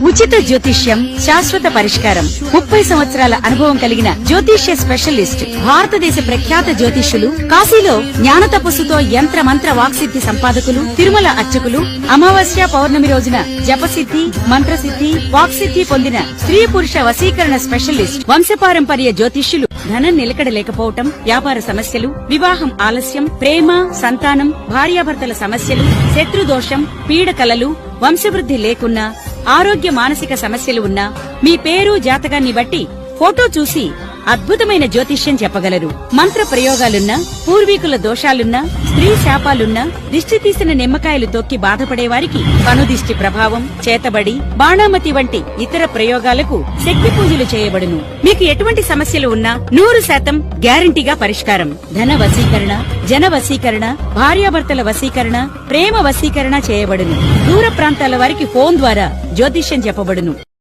ఉచిత జ్యోతిష్యం, శాశ్వత పరిష్కారం. 30 సంవత్సరాల అనుభవం కలిగిన జ్యోతిష్య స్పెషలిస్ట్, భారతదేశ ప్రఖ్యాత జ్యోతిష్యులు, కాశీలో జ్ఞానతపస్సుతో యంత్ర మంత్ర వాక్సిద్ధి సంపాదకులు, తిరుమల అర్చకులు, అమావాస్య పౌర్ణమి రోజున జపసిద్ధి, మంత్రసిద్ధి, వాక్సిద్ధి పొందిన స్త్రీ పురుష వశీకరణ స్పెషలిస్ట్, వంశపారంపర్య జ్యోతిష్యులు. ధనం నిలకడ లేకపోవటం, వ్యాపార సమస్యలు, వివాహం ఆలస్యం, ప్రేమ, సంతానం, భార్యాభర్తల సమస్యలు, శత్రుదోషం, పీడకలలు, వంశవృద్ధి లేకున్నా, ఆరోగ్య మానసిక సమస్యలు ఉన్నా, మీ పేరు జాతకాన్ని బట్టి ఫోటో చూసి అద్భుతమైన జ్యోతిష్యం చెప్పగలరు. మంత్ర ప్రయోగాలున్నా, పూర్వీకుల దోషాలున్నా, స్త్రీ శాపాలున్నా, దిష్టి తీసిన నిమ్మకాయలు తొక్కి బాధపడేవారికి కనుదిష్టి ప్రభావం, చేతబడి, బాణామతి వంటి ఇతర ప్రయోగాలకు శక్తి పూజలు చేయబడును. మీకు ఎటువంటి సమస్యలు ఉన్నా 100% గ్యారంటీగా పరిష్కారం. ధన వశీకరణ, జన వశీకరణ, భార్యాభర్తల వశీకరణ, ప్రేమ వశీకరణ చేయబడును. దూర ప్రాంతాల వారికి ఫోన్ ద్వారా జ్యోతిష్యం చెప్పబడును.